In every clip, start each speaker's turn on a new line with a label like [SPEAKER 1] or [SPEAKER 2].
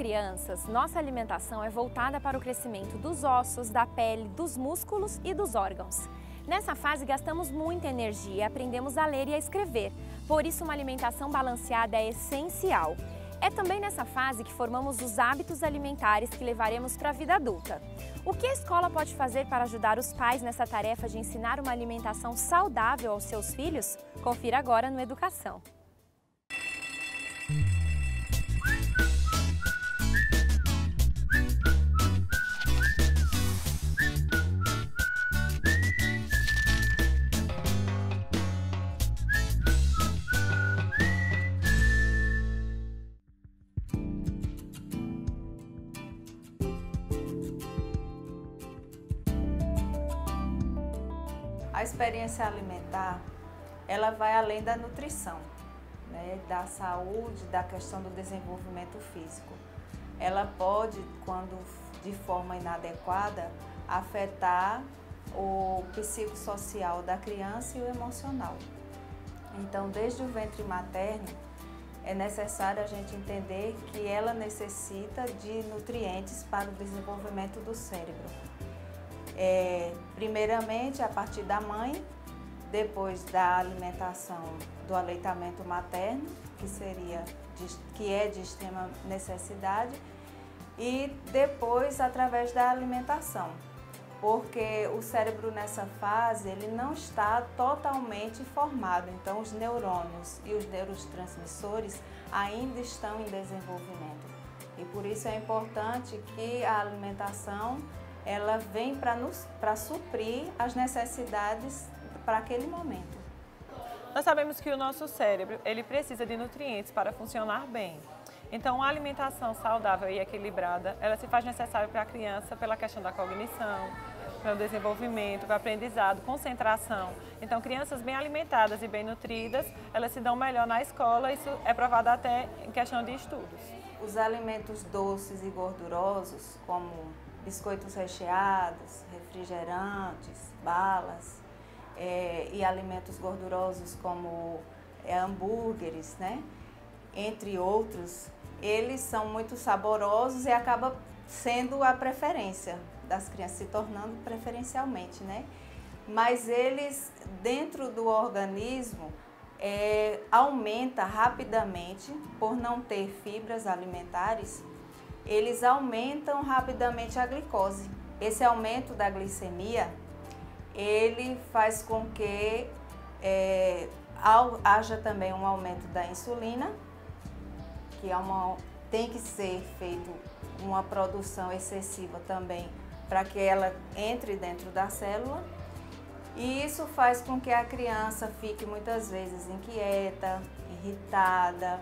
[SPEAKER 1] crianças, nossa alimentação é voltada para o crescimento dos ossos, da pele, dos músculos e dos órgãos. Nessa fase, gastamos muita energia e aprendemos a ler e a escrever. Por isso, uma alimentação balanceada é essencial. É também nessa fase que formamos os hábitos alimentares que levaremos para a vida adulta. O que a escola pode fazer para ajudar os pais nessa tarefa de ensinar uma alimentação saudável aos seus filhos? Confira agora no Educação.
[SPEAKER 2] A experiência alimentar, ela vai além da nutrição, né, da saúde, da questão do desenvolvimento físico. Ela pode, quando de forma inadequada, afetar o psicossocial da criança e o emocional. Então, desde o ventre materno, é necessário a gente entender que ela necessita de nutrientes para o desenvolvimento do cérebro. Primeiramente a partir da mãe, depois da alimentação do aleitamento materno, que é de extrema necessidade, e depois através da alimentação, porque o cérebro nessa fase ele não está totalmente formado, então os neurônios e os neurotransmissores ainda estão em desenvolvimento. E por isso é importante que a alimentação ela vem para suprir as necessidades para aquele momento.
[SPEAKER 3] Nós sabemos que o nosso cérebro ele precisa de nutrientes para funcionar bem. Então, uma alimentação saudável e equilibrada, ela se faz necessária para a criança pela questão da cognição, para o desenvolvimento, para o aprendizado, concentração. Então, crianças bem alimentadas e bem nutridas, elas se dão melhor na escola, isso é provado até em questão de estudos.
[SPEAKER 2] Os alimentos doces e gordurosos, como biscoitos recheados, refrigerantes, balas e alimentos gordurosos como hambúrgueres, né? Entre outros, eles são muito saborosos e acaba sendo a preferência das crianças, se tornando preferencialmente, né? Mas eles, dentro do organismo, aumenta rapidamente, por não ter fibras alimentares, eles aumentam rapidamente a glicose. Esse aumento da glicemia, ele faz com que haja também um aumento da insulina, que tem que ser feito uma produção excessiva também para que ela entre dentro da célula. E isso faz com que a criança fique muitas vezes inquieta, irritada,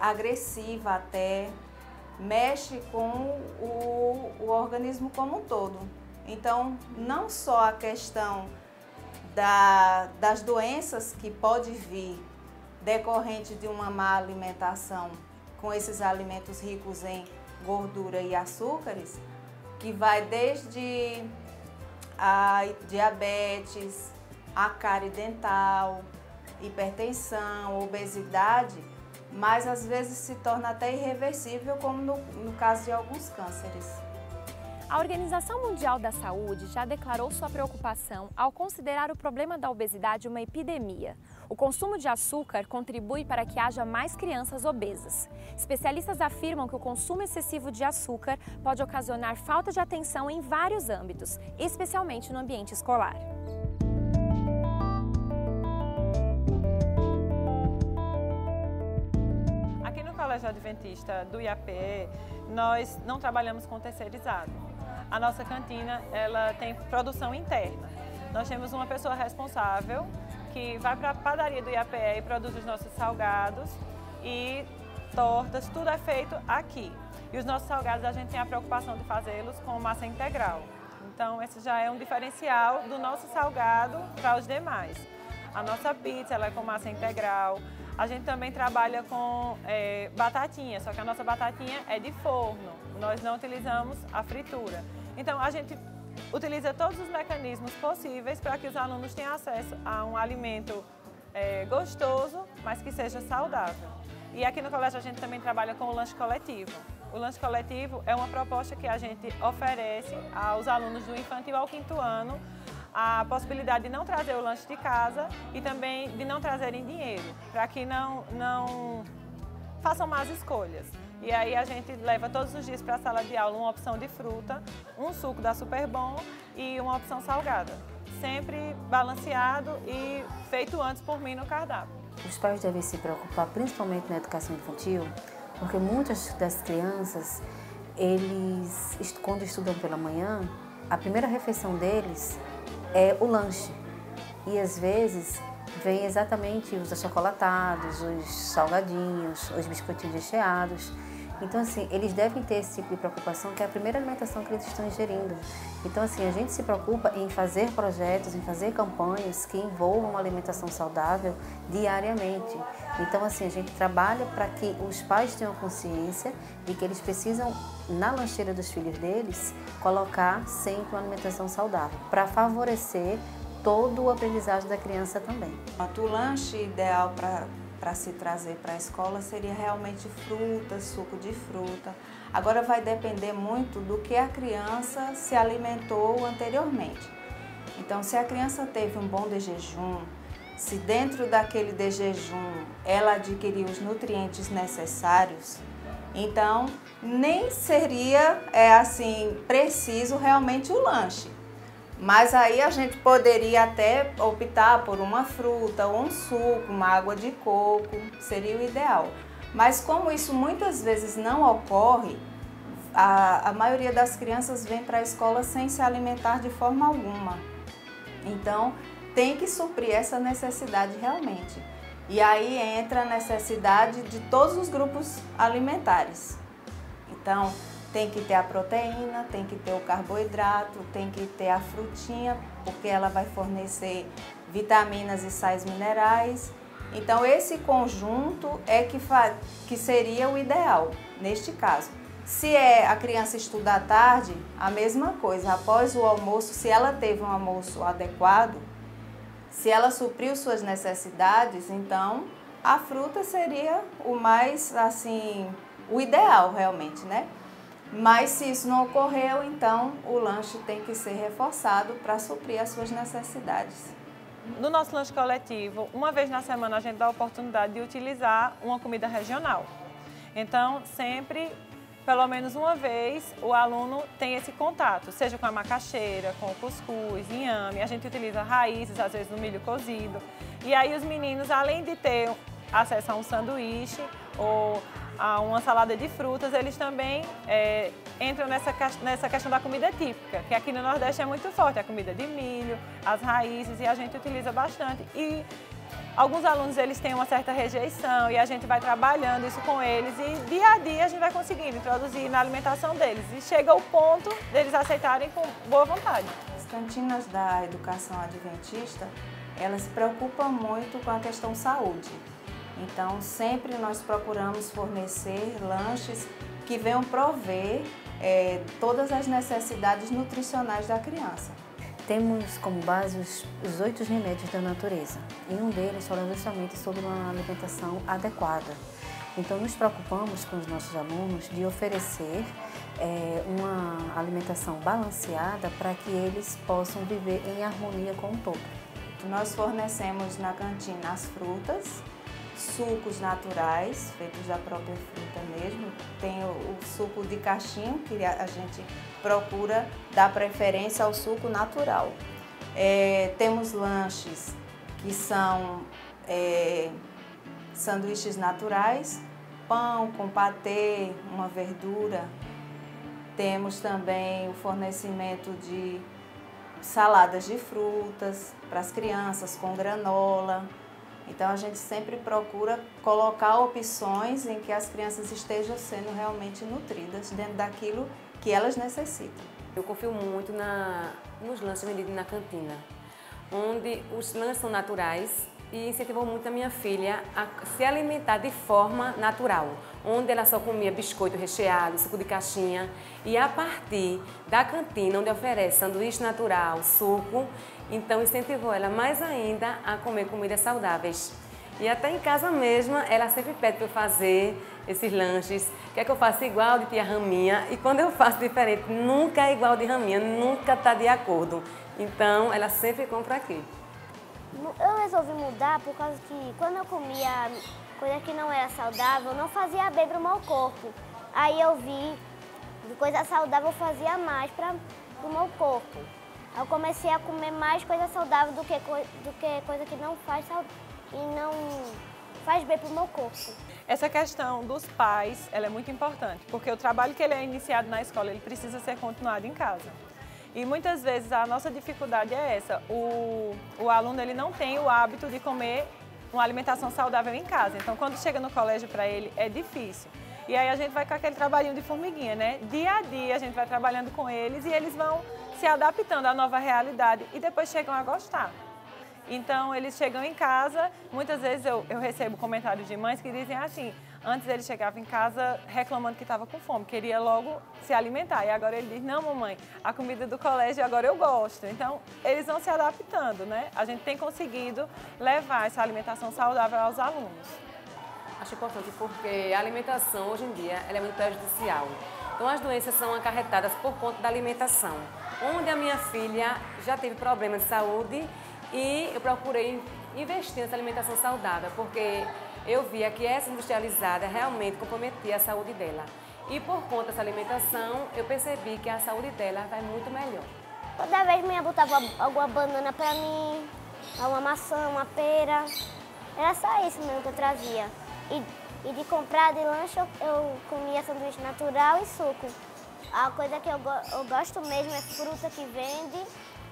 [SPEAKER 2] agressiva até, mexe com o organismo como um todo. Então, não só a questão das doenças que pode vir decorrente de uma má alimentação com esses alimentos ricos em gordura e açúcares, que vai desde a diabetes, a cárie dental, hipertensão, obesidade, mas às vezes se torna até irreversível, como no caso de alguns cânceres.
[SPEAKER 1] A Organização Mundial da Saúde já declarou sua preocupação ao considerar o problema da obesidade uma epidemia. O consumo de açúcar contribui para que haja mais crianças obesas. Especialistas afirmam que o consumo excessivo de açúcar pode ocasionar falta de atenção em vários âmbitos, especialmente no ambiente escolar.
[SPEAKER 3] Aqui no Colégio Adventista do IAPE, nós não trabalhamos com terceirizado. A nossa cantina ela tem produção interna. Nós temos uma pessoa responsável que vai para a padaria do IAPE e produz os nossos salgados e tortas, tudo é feito aqui. E os nossos salgados a gente tem a preocupação de fazê-los com massa integral. Então esse já é um diferencial do nosso salgado para os demais. A nossa pizza ela é com massa integral. A gente também trabalha com batatinha, só que a nossa batatinha é de forno. Nós não utilizamos a fritura. Então a gente utiliza todos os mecanismos possíveis para que os alunos tenham acesso a um alimento gostoso, mas que seja saudável. E aqui no colégio a gente também trabalha com o lanche coletivo. O lanche coletivo é uma proposta que a gente oferece aos alunos do infantil ao 5º ano a possibilidade de não trazer o lanche de casa e também de não trazerem dinheiro, para que não façam más escolhas. E aí a gente leva todos os dias para a sala de aula uma opção de fruta, um suco da Superbom e uma opção salgada. Sempre balanceado e feito antes por mim no cardápio.
[SPEAKER 4] Os pais devem se preocupar principalmente na educação infantil, porque muitas das crianças, quando estudam pela manhã, a primeira refeição deles é o lanche. E às vezes vem exatamente os achocolatados, os salgadinhos, os biscoitinhos recheados. Então, assim, eles devem ter esse tipo de preocupação, que é a primeira alimentação que eles estão ingerindo. Então, assim, a gente se preocupa em fazer projetos, em fazer campanhas que envolvam uma alimentação saudável diariamente. Então, assim, a gente trabalha para que os pais tenham consciência de que eles precisam, na lancheira dos filhos deles, colocar sempre uma alimentação saudável, para favorecer todo o aprendizagem da criança também.
[SPEAKER 2] O lanche ideal para se trazer para a escola seria realmente fruta, suco de fruta. Agora vai depender muito do que a criança se alimentou anteriormente. Então, se a criança teve um bom de jejum, se dentro daquele de jejum ela adquiriu os nutrientes necessários, então nem seria preciso realmente o lanche. Mas aí a gente poderia até optar por uma fruta, ou um suco, uma água de coco, seria o ideal. Mas como isso muitas vezes não ocorre, a maioria das crianças vem para a escola sem se alimentar de forma alguma. Então, tem que suprir essa necessidade realmente. E aí entra a necessidade de todos os grupos alimentares. Então, tem que ter a proteína, tem que ter o carboidrato, tem que ter a frutinha, porque ela vai fornecer vitaminas e sais minerais. Então, esse conjunto é que seria o ideal, neste caso. Se a criança estuda à tarde, a mesma coisa. Após o almoço, se ela teve um almoço adequado, se ela supriu suas necessidades, então a fruta seria o mais, o ideal realmente, né? Mas se isso não ocorreu, então o lanche tem que ser reforçado para suprir as suas necessidades.
[SPEAKER 3] No nosso lanche coletivo, uma vez na semana a gente dá a oportunidade de utilizar uma comida regional. Então, sempre, pelo menos uma vez, o aluno tem esse contato, seja com a macaxeira, com o cuscuz, inhame. A gente utiliza raízes, às vezes no milho cozido. E aí os meninos, além de ter acesso a um sanduíche ou a uma salada de frutas, eles também entram nessa questão da comida típica, que aqui no Nordeste é muito forte, a comida de milho, as raízes, e a gente utiliza bastante. E alguns alunos, eles têm uma certa rejeição e a gente vai trabalhando isso com eles e dia a dia a gente vai conseguindo introduzir na alimentação deles. E chega o ponto deles aceitarem com boa vontade.
[SPEAKER 2] As cantinas da educação adventista, elas se preocupam muito com a questão saúde. Então, sempre nós procuramos fornecer lanches que venham prover todas as necessidades nutricionais da criança.
[SPEAKER 4] Temos como base os 8 remédios da natureza, e um deles fala justamente sobre uma alimentação adequada. Então, nos preocupamos com os nossos alunos de oferecer uma alimentação balanceada para que eles possam viver em harmonia com o todo.
[SPEAKER 2] Nós fornecemos na cantina as frutas, sucos naturais, feitos da própria fruta mesmo. Tem o suco de cachinho, que a gente procura dar preferência ao suco natural. Temos lanches que são sanduíches naturais, pão com patê, uma verdura. Temos também o fornecimento de saladas de frutas para as crianças com granola. Então, a gente sempre procura colocar opções em que as crianças estejam sendo realmente nutridas dentro daquilo que elas necessitam.
[SPEAKER 5] Eu confio muito nos lanches vendidos na cantina, onde os lanches são naturais e incentivou muito a minha filha a se alimentar de forma natural, onde ela só comia biscoito recheado, suco de caixinha, e a partir da cantina, onde oferece sanduíche natural, suco, então incentivou ela mais ainda a comer comidas saudáveis. E até em casa mesmo, ela sempre pede para eu fazer esses lanches, quer que eu faça igual de tia Raminha, e quando eu faço diferente, nunca é igual de Raminha, nunca está de acordo. Então, ela sempre compra aqui.
[SPEAKER 6] Eu resolvi mudar por causa que quando eu comia coisa que não era saudável, não fazia bem para o meu corpo. Aí eu vi que coisa saudável fazia mais para o meu corpo. Eu comecei a comer mais coisa saudável do que coisa que não faz bem para o meu corpo.
[SPEAKER 3] Essa questão dos pais, ela é muito importante, porque o trabalho que ele é iniciado na escola, ele precisa ser continuado em casa. E muitas vezes a nossa dificuldade é essa, o aluno ele não tem o hábito de comer uma alimentação saudável em casa. Então, quando chega no colégio para ele, é difícil. E aí a gente vai com aquele trabalhinho de formiguinha, né? Dia a dia a gente vai trabalhando com eles e eles vão se adaptando à nova realidade e depois chegam a gostar. Então, eles chegam em casa, muitas vezes eu recebo comentários de mães que dizem assim, antes ele chegava em casa reclamando que estava com fome, queria logo se alimentar. E agora ele diz, não mamãe, a comida do colégio agora eu gosto. Então, eles vão se adaptando, né? A gente tem conseguido levar essa alimentação saudável aos alunos.
[SPEAKER 5] Acho importante porque a alimentação hoje em dia ela é muito prejudicial. Então as doenças são acarretadas por conta da alimentação. Onde a minha filha já teve problemas de saúde e eu procurei investir nessa alimentação saudável, porque eu via que essa industrializada realmente comprometia a saúde dela. E por conta dessa alimentação, eu percebi que a saúde dela vai muito melhor.
[SPEAKER 6] Toda vez minha botava alguma banana para mim, uma maçã, uma pera. Era só isso mesmo que eu trazia. E de comprar de lanche eu comia sanduíche natural e suco. A coisa que eu gosto mesmo é fruta que vende,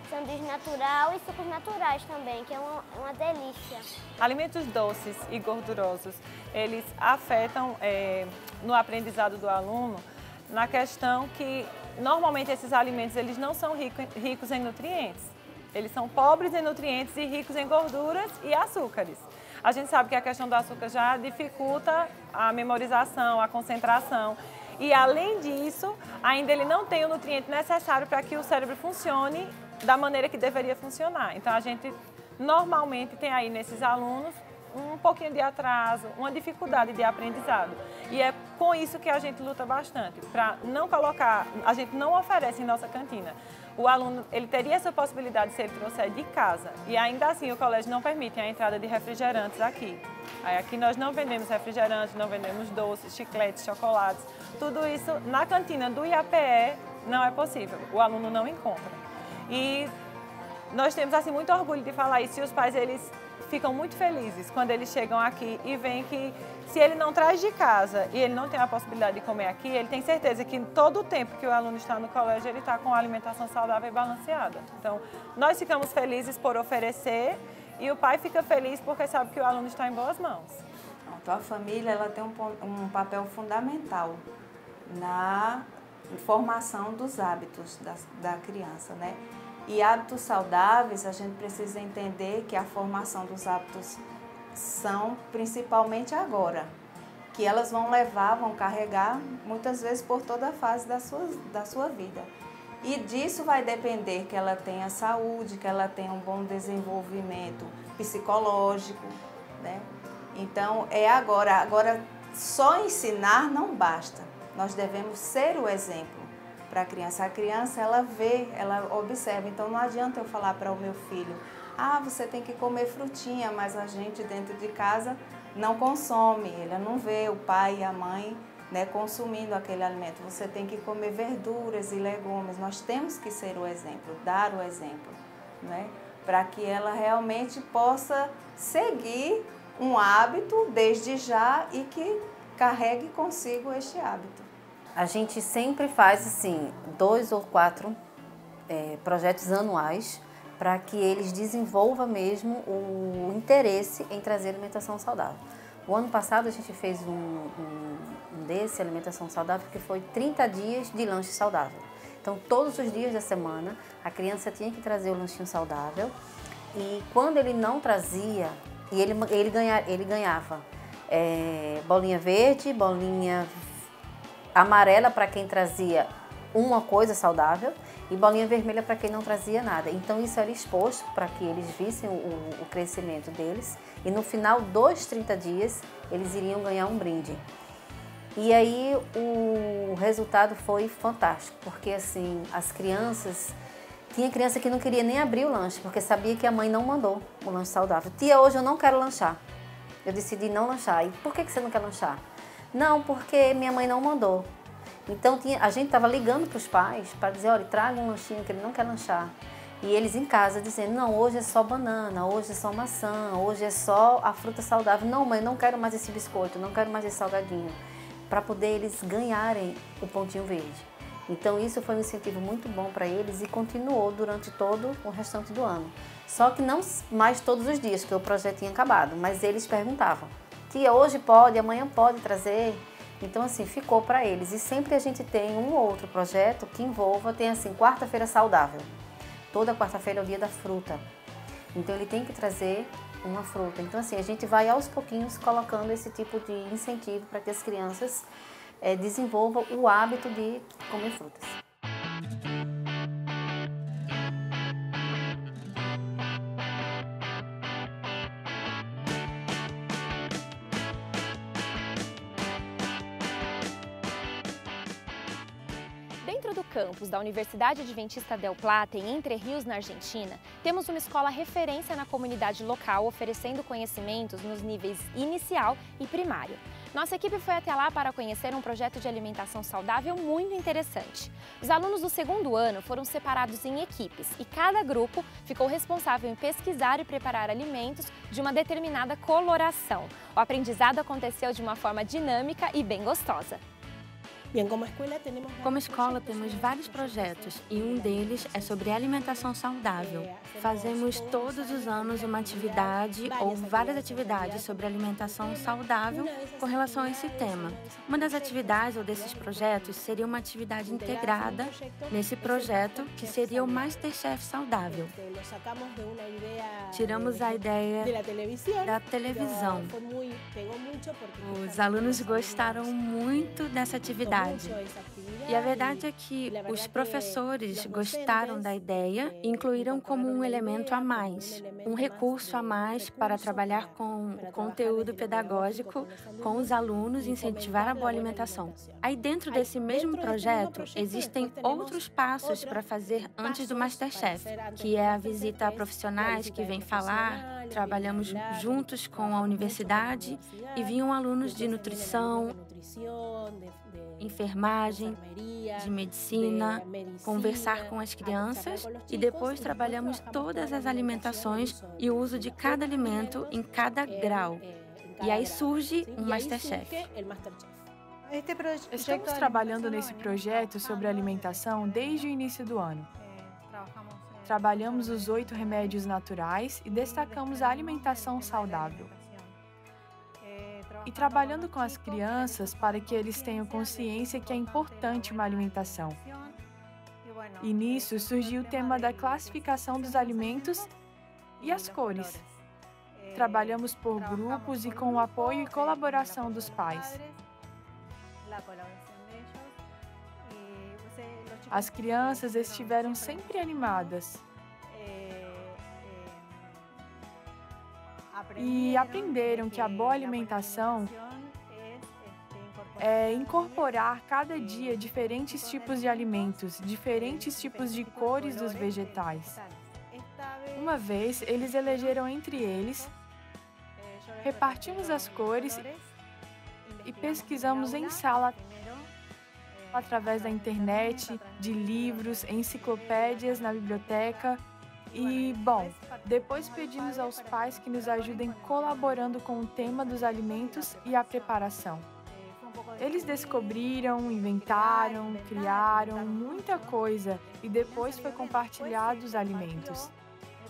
[SPEAKER 6] sanduíche natural e sucos naturais também, que é uma delícia.
[SPEAKER 3] Alimentos doces e gordurosos, eles afetam no aprendizado do aluno na questão que normalmente esses alimentos eles não são ricos em nutrientes. Eles são pobres em nutrientes e ricos em gorduras e açúcares. A gente sabe que a questão do açúcar já dificulta a memorização, a concentração. E além disso, ainda ele não tem o nutriente necessário para que o cérebro funcione da maneira que deveria funcionar. Então a gente normalmente tem aí nesses alunos um pouquinho de atraso, uma dificuldade de aprendizado. E é com isso que a gente luta bastante, para não colocar, a gente não oferece em nossa cantina. O aluno, ele teria essa possibilidade se ele trouxer de casa. E ainda assim o colégio não permite a entrada de refrigerantes aqui. Aí aqui nós não vendemos refrigerantes, não vendemos doces, chicletes, chocolates. Tudo isso na cantina do IAPE não é possível, o aluno não encontra. E nós temos assim muito orgulho de falar isso e os pais eles ficam muito felizes quando eles chegam aqui e veem que se ele não traz de casa e ele não tem a possibilidade de comer aqui, ele tem certeza que todo o tempo que o aluno está no colégio ele está com uma alimentação saudável e balanceada. Então, nós ficamos felizes por oferecer e o pai fica feliz porque sabe que o aluno está em boas mãos.
[SPEAKER 2] Então, a família ela tem um papel fundamental na formação dos hábitos da criança, né? E hábitos saudáveis, a gente precisa entender que a formação dos hábitos são principalmente agora, que elas vão carregar muitas vezes por toda a fase da sua vida. E disso vai depender que ela tenha saúde, que ela tenha um bom desenvolvimento psicológico, né? Então, é agora. Agora, só ensinar não basta. Nós devemos ser o exemplo para a criança. A criança, ela vê, ela observa. Então, não adianta eu falar para o meu filho, você tem que comer frutinha, mas a gente dentro de casa não consome. Ele não vê o pai e a mãe, né, consumindo aquele alimento. Você tem que comer verduras e legumes. Nós temos que ser o exemplo, dar o exemplo, né, para que ela realmente possa seguir um hábito desde já e que carregue consigo este hábito.
[SPEAKER 4] A gente sempre faz assim 2 ou 4 projetos anuais para que eles desenvolvam mesmo o interesse em trazer alimentação saudável. O ano passado a gente fez um desse, alimentação saudável, que foi 30 dias de lanche saudável. Então, todos os dias da semana, a criança tinha que trazer o lanchinho saudável e quando ele não trazia, ele ganhava bolinha verde, bolinha amarela para quem trazia uma coisa saudável e bolinha vermelha para quem não trazia nada. Então isso era exposto para que eles vissem o crescimento deles e no final dos 30 dias eles iriam ganhar um brinde. E aí o resultado foi fantástico, porque assim, as crianças... Tinha criança que não queria nem abrir o lanche, porque sabia que a mãe não mandou o lanche saudável. Tia, hoje eu não quero lanchar. Eu decidi não lanchar. E por que você não quer lanchar? Não, porque minha mãe não mandou. Então a gente estava ligando para os pais para dizer, olha, traga um lanchinho que ele não quer lanchar. E eles em casa dizendo, não, hoje é só banana, hoje é só maçã, hoje é só a fruta saudável. Não, mãe, não quero mais esse biscoito, não quero mais esse salgadinho. Para poder eles ganharem o pontinho verde. Então isso foi um incentivo muito bom para eles e continuou durante todo o restante do ano. Só que não mais todos os dias, porque o projeto tinha acabado, mas eles perguntavam, tia, hoje pode, amanhã pode trazer? Então assim, ficou para eles. E sempre a gente tem um ou outro projeto que envolva, tem assim, quarta-feira saudável. Toda quarta-feira é o dia da fruta. Então ele tem que trazer uma fruta. Então assim, a gente vai aos pouquinhos colocando esse tipo de incentivo para que as crianças desenvolvam o hábito de comer frutas.
[SPEAKER 1] Dentro do campus da Universidade Adventista Del Plata, em Entre Rios, na Argentina, temos uma escola referência na comunidade local, oferecendo conhecimentos nos níveis inicial e primário. Nossa equipe foi até lá para conhecer um projeto de alimentação saudável muito interessante. Os alunos do segundo ano foram separados em equipes e cada grupo ficou responsável em pesquisar e preparar alimentos de uma determinada coloração. O aprendizado aconteceu de uma forma dinâmica e bem gostosa.
[SPEAKER 7] Como escola, temos vários projetos e um deles é sobre alimentação saudável. Fazemos todos os anos uma atividade ou várias atividades sobre alimentação saudável com relação a esse tema. Uma das atividades ou desses projetos seria uma atividade integrada nesse projeto, que seria o MasterChef Saudável. Tiramos a ideia da televisão. Os alunos gostaram muito dessa atividade. E a verdade é que os professores gostaram da ideia e incluíram como um elemento a mais, um recurso a mais para trabalhar com o conteúdo pedagógico com os alunos e incentivar a boa alimentação. Aí dentro desse mesmo projeto, existem outros passos para fazer antes do MasterChef, que é a visita a profissionais que vêm falar. Trabalhamos juntos com a universidade e vinham alunos de nutrição, enfermagem, de medicina, conversar com as crianças e depois trabalhamos todas as alimentações e o uso de cada alimento em cada grau. E aí surge um MasterChef.
[SPEAKER 8] Estamos trabalhando nesse projeto sobre alimentação desde o início do ano. Trabalhamos os 8 remédios naturais e destacamos a alimentação saudável. E trabalhando com as crianças para que eles tenham consciência que é importante uma alimentação. E nisso surgiu o tema da classificação dos alimentos e as cores. Trabalhamos por grupos e com o apoio e colaboração dos pais. As crianças estiveram sempre animadas e aprenderam que a boa alimentação é incorporar cada dia diferentes tipos de alimentos, diferentes tipos de cores dos vegetais. Uma vez, eles elegeram entre eles, repartimos as cores e pesquisamos em sala através da internet, de livros, enciclopédias na biblioteca. E, bom, depois pedimos aos pais que nos ajudem colaborando com o tema dos alimentos e a preparação. Eles descobriram, inventaram, criaram muita coisa e depois foi compartilhado os alimentos.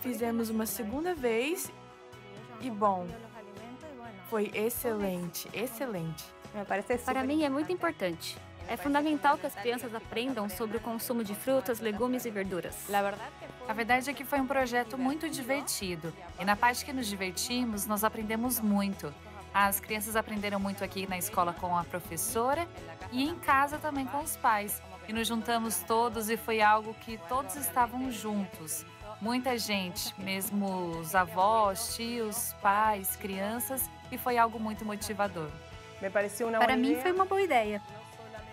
[SPEAKER 8] Fizemos uma segunda vez e, bom, foi excelente, excelente.
[SPEAKER 9] Para mim é muito importante. É fundamental que as crianças aprendam sobre o consumo de frutas, legumes e verduras.
[SPEAKER 10] A verdade é que foi um projeto muito divertido. E na parte que nos divertimos, nós aprendemos muito. As crianças aprenderam muito aqui na escola com a professora e em casa também com os pais. e nos juntamos todos e foi algo que todos estavam juntos. Muita gente, mesmo os avós, tios, pais, crianças, e foi algo muito motivador.
[SPEAKER 11] Para mim foi uma boa ideia,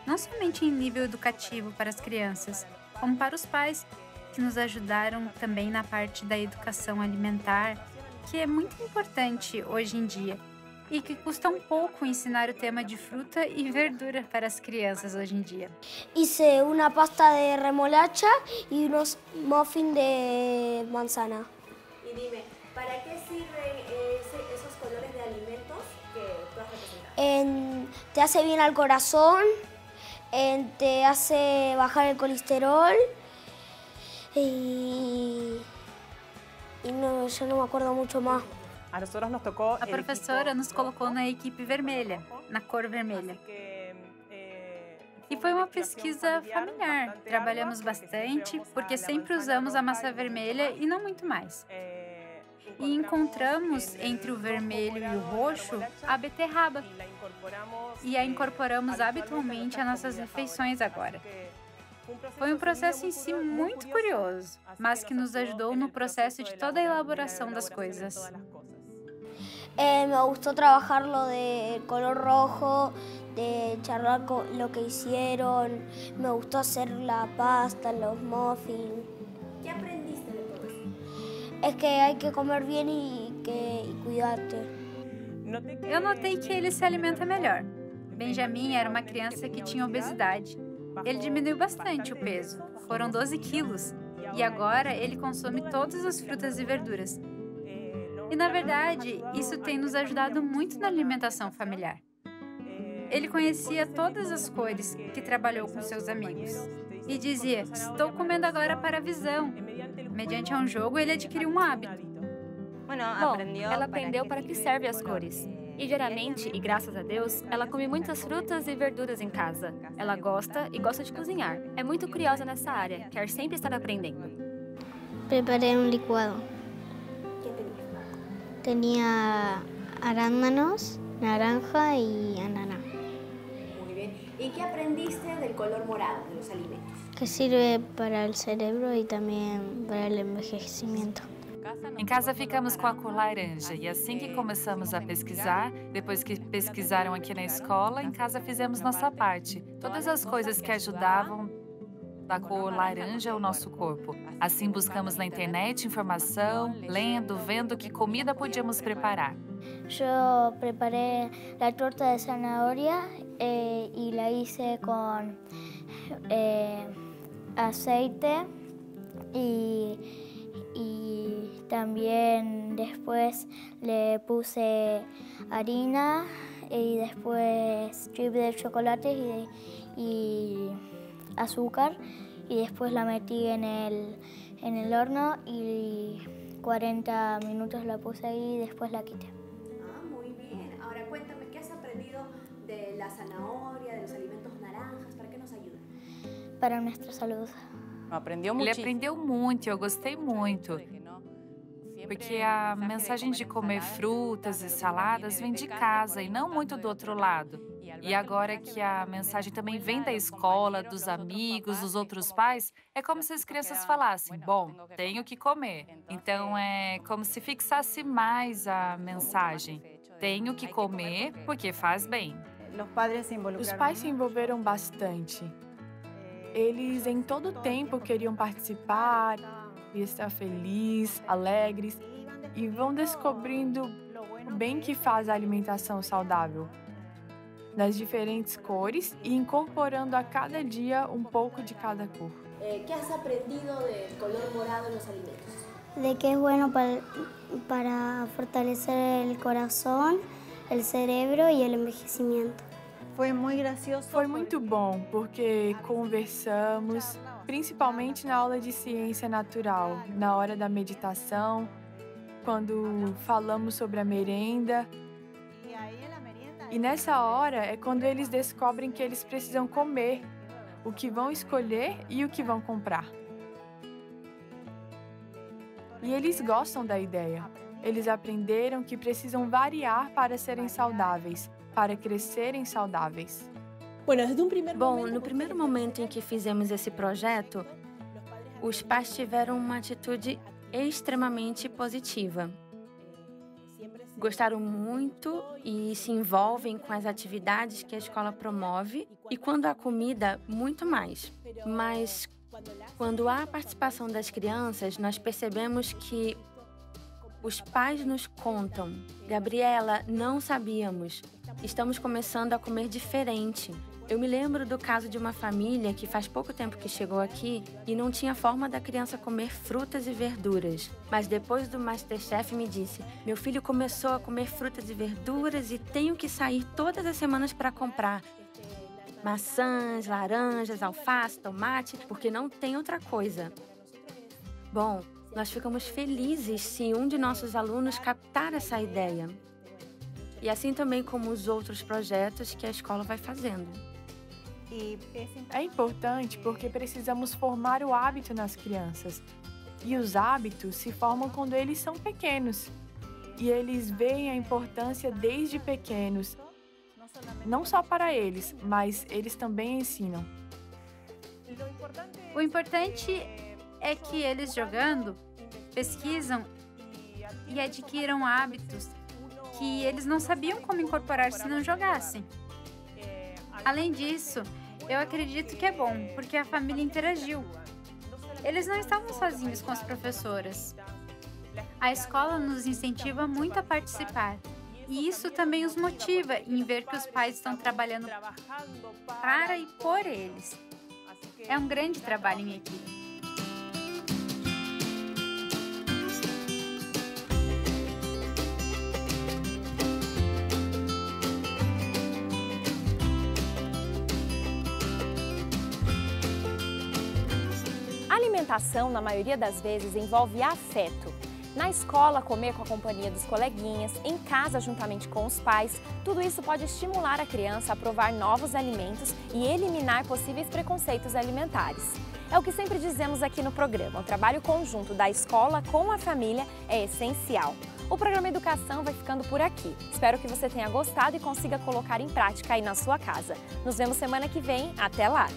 [SPEAKER 11] não somente em nível educativo para as crianças, como para os pais, que nos ajudaram também na parte da educação alimentar, que é muito importante hoje em dia, e que custa um pouco ensinar o tema de fruta e verdura para as crianças hoje em dia.
[SPEAKER 6] Hice una pasta de remolacha y unos muffins de manzana.
[SPEAKER 12] Y dime, ¿para qué sirven esos colores de alimentos que tú has representado?
[SPEAKER 6] Te hace bien al corazón, te hace bajar el colesterol y no, yo no me acuerdo mucho más.
[SPEAKER 11] A professora nos colocou na equipe vermelha, na cor vermelha. E foi uma pesquisa familiar. Trabalhamos bastante, porque sempre usamos a massa vermelha e não muito mais. E encontramos entre o vermelho e o roxo a beterraba. E a incorporamos habitualmente às nossas refeições agora. Foi um processo em si muito curioso, mas que nos ajudou no processo de toda a elaboração das coisas.
[SPEAKER 6] Me gustó trabajar lo de color rojo, de charlar con lo que hicieron, me gustó hacer la pasta, los muffins.
[SPEAKER 12] ¿Qué aprendiste de todo eso?
[SPEAKER 6] Es que hay que comer bien y cuidarte.
[SPEAKER 11] Eu notei que ele se alimenta melhor. Benjamin era uma criança que tinha obesidade. Ele diminuiu bastante o peso, foram 12 quilos, e agora ele consome todas as frutas e verduras. E, na verdade, isso tem nos ajudado muito na alimentação familiar. Ele conhecia todas as cores que trabalhou com seus amigos. E dizia, estou comendo agora para a visão. Mediante um jogo, ele adquiriu um hábito.
[SPEAKER 9] Bom, ela aprendeu para que servem as cores. E diariamente, e graças a Deus, ela come muitas frutas e verduras em casa. Ela gosta e gosta de cozinhar. É muito curiosa nessa área, quer sempre estar aprendendo.
[SPEAKER 6] Preparei um licuado. Tenía arándanos, naranja y ananá.
[SPEAKER 12] Muy bien. ¿Y qué aprendiste del color morado de los alimentos?
[SPEAKER 6] Que sirve para el cerebro y también para el envejecimiento.
[SPEAKER 10] Em casa ficamos com a cor laranja e assim que começamos a pesquisar, depois que pesquisaram aqui na escola, em casa fizemos nossa parte. Todas as coisas que ajudavam da cor laranja ao nosso corpo. Assim buscamos na internet informação, lendo, vendo que comida podíamos preparar.
[SPEAKER 6] Eu preparei a torta de zanahoria e la hice con aceite y también después le puse harina y después chip de chocolate y azúcar y después la metí en el horno y 40 minutos la puse ahí y después la quité.
[SPEAKER 12] Muy bien. Ahora cuéntame, ¿qué has aprendido de la zanahoria, de los alimentos naranjas? ¿Para qué nos ayuda?
[SPEAKER 6] Para nuestra salud.
[SPEAKER 10] Ele aprendeu muito, eu gostei muito. Porque a mensagem de comer frutas e saladas vem de casa e não muito do outro lado. E agora que a mensagem também vem da escola, dos amigos, dos outros pais, é como se as crianças falassem, bom, tenho que comer. Então é como se fixasse mais a mensagem. Tenho que comer porque faz bem.
[SPEAKER 8] Os pais se envolveram bastante. Eles em todo o tempo queriam participar e estar felizes, alegres e vão descobrindo o bem que faz a alimentação saudável, nas diferentes cores e incorporando a cada dia um pouco de cada cor.
[SPEAKER 12] ¿Qué has aprendido del color morado en los alimentos?
[SPEAKER 6] De que es bueno para fortalecer el corazón, el cerebro y el envejecimiento.
[SPEAKER 8] Foi muito bom, porque conversamos, principalmente na aula de ciência natural, na hora da meditação, quando falamos sobre a merenda. E nessa hora é quando eles descobrem que eles precisam comer, o que vão escolher e o que vão comprar. E eles gostam da ideia. Eles aprenderam que precisam variar para serem saudáveis, para crescerem saudáveis.
[SPEAKER 7] Bom, no primeiro momento em que fizemos esse projeto, os pais tiveram uma atitude extremamente positiva. Gostaram muito e se envolvem com as atividades que a escola promove e, quando há comida, muito mais. Mas, quando há a participação das crianças, nós percebemos que os pais nos contam: Gabriela, não sabíamos. Estamos começando a comer diferente. Eu me lembro do caso de uma família que faz pouco tempo que chegou aqui e não tinha forma da criança comer frutas e verduras. Mas depois do MasterChef me disse: meu filho começou a comer frutas e verduras e tenho que sair todas as semanas para comprar maçãs, laranjas, alface, tomate, porque não tem outra coisa. Bom, nós ficamos felizes se um de nossos alunos captar essa ideia. E assim também como os outros projetos que a escola vai fazendo.
[SPEAKER 8] É importante porque precisamos formar o hábito nas crianças. E os hábitos se formam quando eles são pequenos. E eles veem a importância desde pequenos. Não só para eles, mas eles também ensinam.
[SPEAKER 11] O importante é que eles jogando, pesquisam e adquiram hábitos que eles não sabiam como incorporar se não jogassem. Além disso, eu acredito que é bom, porque a família interagiu. Eles não estavam sozinhos com as professoras. A escola nos incentiva muito a participar. E isso também os motiva em ver que os pais estão trabalhando para e por eles. É um grande trabalho em equipe.
[SPEAKER 1] A alimentação, na maioria das vezes, envolve afeto. Na escola, comer com a companhia dos coleguinhas, em casa, juntamente com os pais, tudo isso pode estimular a criança a provar novos alimentos e eliminar possíveis preconceitos alimentares. É o que sempre dizemos aqui no programa, o trabalho conjunto da escola com a família é essencial. O programa Educação vai ficando por aqui. Espero que você tenha gostado e consiga colocar em prática aí na sua casa. Nos vemos semana que vem. Até lá!